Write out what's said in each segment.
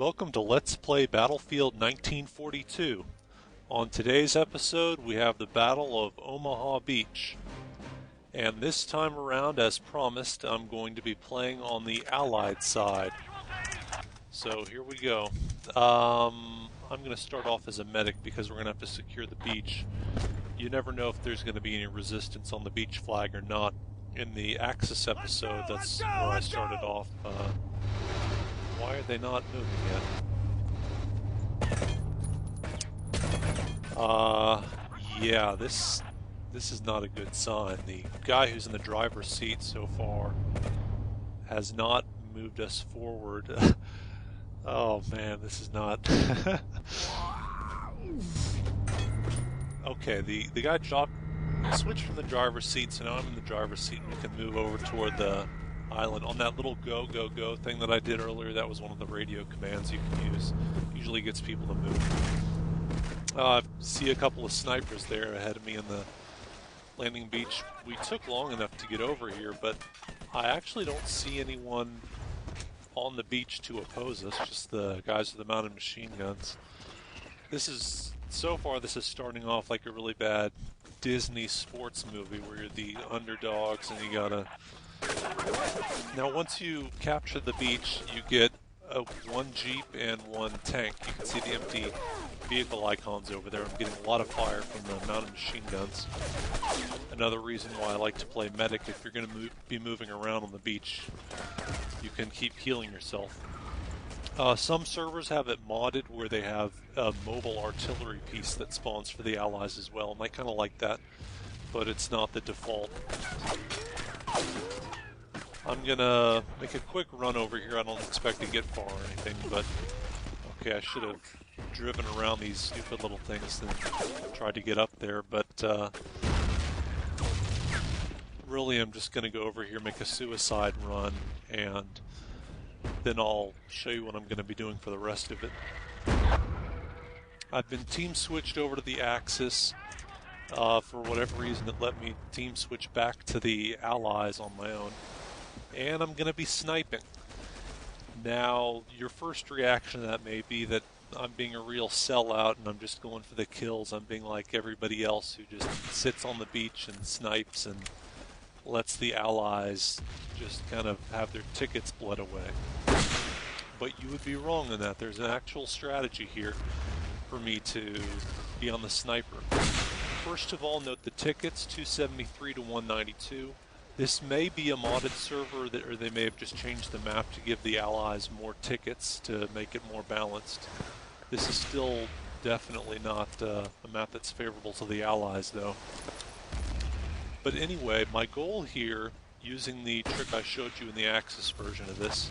Welcome to Let's Play Battlefield 1942. On today's episode, we have the Battle of Omaha Beach. And this time around, as promised, I'm going to be playing on the Allied side. So here we go. I'm going to start off as a medic because we're going to have to secure the beach. You never know if there's going to be any resistance on the beach flag or not. In the Axis episode, that's where I started off. Why are they not moving yet? Yeah, this is not a good sign. The guy who's in the driver's seat so far has not moved us forward. Oh man, this is not... Okay, the guy switched from the driver's seat, so now I'm in the driver's seat and we can move over toward the island. On that little go, go, go thing that I did earlier, that was one of the radio commands you can use. Usually gets people to move. I see a couple of snipers there ahead of me in the landing beach. We took long enough to get over here, but I actually don't see anyone on the beach to oppose us, just the guys with the mounted machine guns. So far this is starting off like a really bad Disney sports movie where you're the underdogs and you gotta... Now once you capture the beach, you get one Jeep and one tank. You can see the empty vehicle icons over there. I'm getting a lot of fire from the mounted machine guns. Another reason why I like to play medic, if you're going to be moving around on the beach, you can keep healing yourself. Some servers have it modded where they have a mobile artillery piece that spawns for the allies as well, and I kind of like that, but it's not the default. I'm gonna make a quick run over here. I don't expect to get far or anything, but okay, I should have driven around these stupid little things and tried to get up there, but really I'm just gonna go over here, make a suicide run, and then I'll show you what I'm gonna be doing for the rest of it. I've been team switched over to the Axis. For whatever reason, it let me team switch back to the Allies on my own. And I'm going to be sniping. Now, your first reaction to that may be that I'm being a real sellout and I'm just going for the kills. I'm being like everybody else who just sits on the beach and snipes and lets the Allies just kind of have their tickets bled away. But you would be wrong in that. There's an actual strategy here for me to be on the sniper. First of all, note the tickets, 273 to 192. This may be a modded server, or they may have just changed the map to give the allies more tickets to make it more balanced. This is still definitely not a map that's favorable to the allies, though. But anyway, my goal here, using the trick I showed you in the Axis version of this,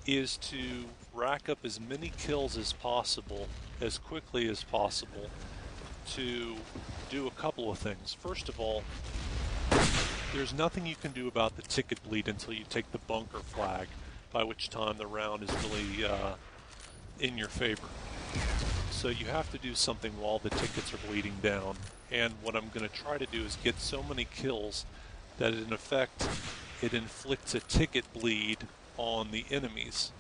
is to rack up as many kills as possible, as quickly as possible, to do a couple of things. First of all, there's nothing you can do about the ticket bleed until you take the bunker flag, by which time the round is really in your favor. So you have to do something while the tickets are bleeding down, and what I'm going to try to do is get so many kills that in effect it inflicts a ticket bleed on the enemies.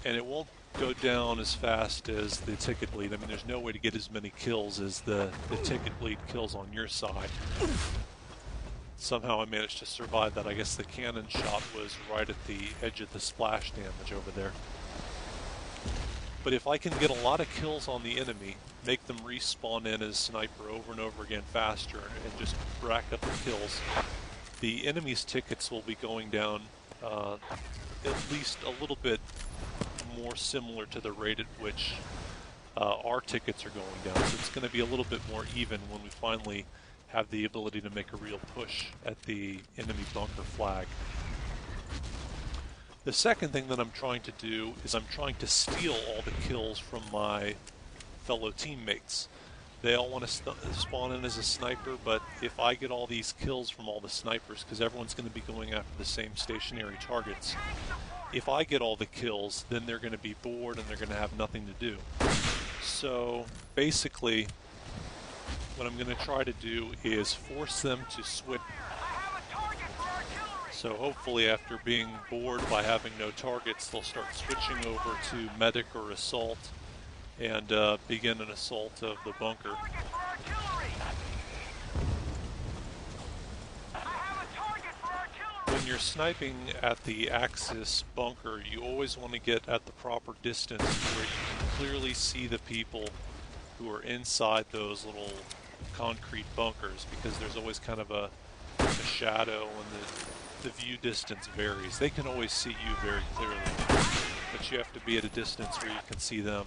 And it won't go down as fast as the ticket bleed. I mean, there's no way to get as many kills as the ticket bleed kills on your side. Somehow I managed to survive that. I guess the cannon shot was right at the edge of the splash damage over there. But if I can get a lot of kills on the enemy, make them respawn in as sniper over and over again faster, and just rack up the kills, the enemy's tickets will be going down at least a little bit more similar to the rate at which our tickets are going down. So it's going to be a little bit more even when we finally have the ability to make a real push at the enemy bunker flag. The second thing that I'm trying to do is I'm trying to steal all the kills from my fellow teammates. They all want to spawn in as a sniper, but if I get all these kills from all the snipers, because everyone's going to be going after the same stationary targets, if I get all the kills, then they're going to be bored and they're going to have nothing to do. So basically, what I'm going to try to do is force them to So hopefully after being bored by having no targets, they'll start switching over to medic or assault and begin an assault of the bunker. When you're sniping at the Axis bunker, you always want to get at the proper distance where you can clearly see the people who are inside those little concrete bunkers, because there's always kind of a shadow and the view distance varies. They can always see you very clearly, but you have to be at a distance where you can see them.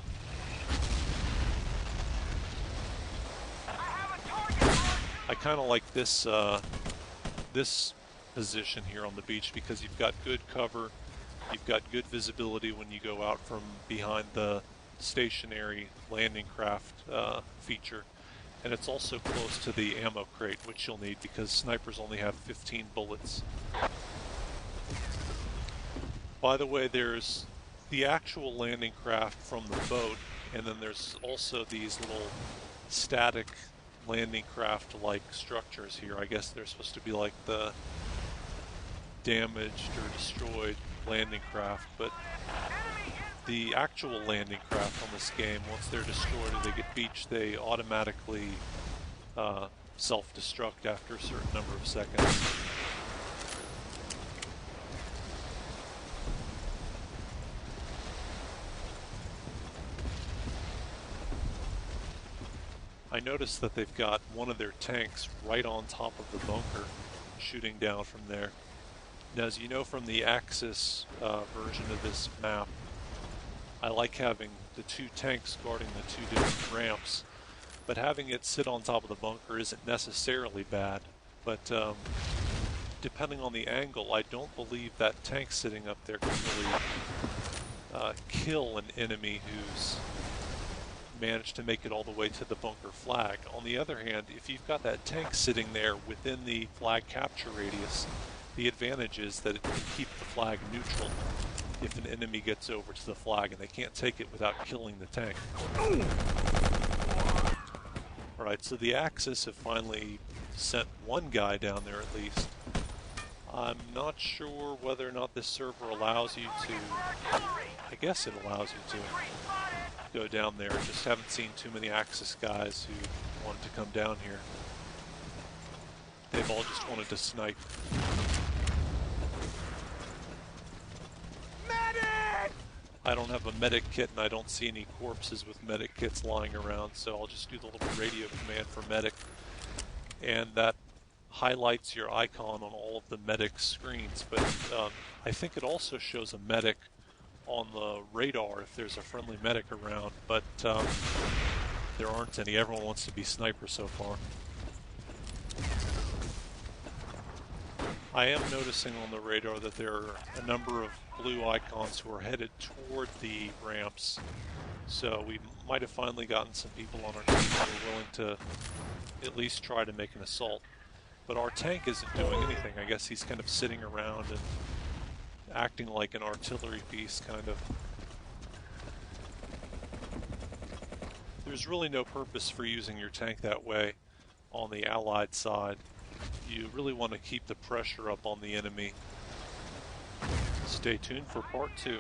I kind of like this this position here on the beach because you've got good cover, you've got good visibility when you go out from behind the stationary landing craft feature, and it's also close to the ammo crate, which you'll need because snipers only have 15 bullets. By the way, there's the actual landing craft from the boat, and then there's also these little static landing craft like structures here. I guess they're supposed to be like the damaged or destroyed landing craft, but the actual landing craft on this game, once they're destroyed or they get beached, they automatically self-destruct after a certain number of seconds. I noticed that they've got one of their tanks right on top of the bunker, shooting down from there. Now, as you know from the Axis version of this map, I like having the two tanks guarding the two different ramps, but having it sit on top of the bunker isn't necessarily bad. But depending on the angle, I don't believe that tank sitting up there can really kill an enemy who's managed to make it all the way to the bunker flag. On the other hand, if you've got that tank sitting there within the flag capture radius, the advantage is that it can keep the flag neutral if an enemy gets over to the flag, and they can't take it without killing the tank. Alright, so the Axis have finally sent one guy down there at least. I'm not sure whether or not this server allows you to... I guess it allows you to go down there. Just haven't seen too many Axis guys who wanted to come down here. They've all just wanted to snipe. I don't have a medic kit, and I don't see any corpses with medic kits lying around, so I'll just do the little radio command for medic, and that highlights your icon on all of the medic screens. But I think it also shows a medic on the radar if there's a friendly medic around, but there aren't any. Everyone wants to be sniper so far. I am noticing on the radar that there are a number of blue icons who are headed toward the ramps, so we might have finally gotten some people on our team who are willing to at least try to make an assault. But our tank isn't doing anything. I guess he's kind of sitting around and acting like an artillery piece, kind of. There's really no purpose for using your tank that way on the Allied side. You really want to keep the pressure up on the enemy. Stay tuned for part 2.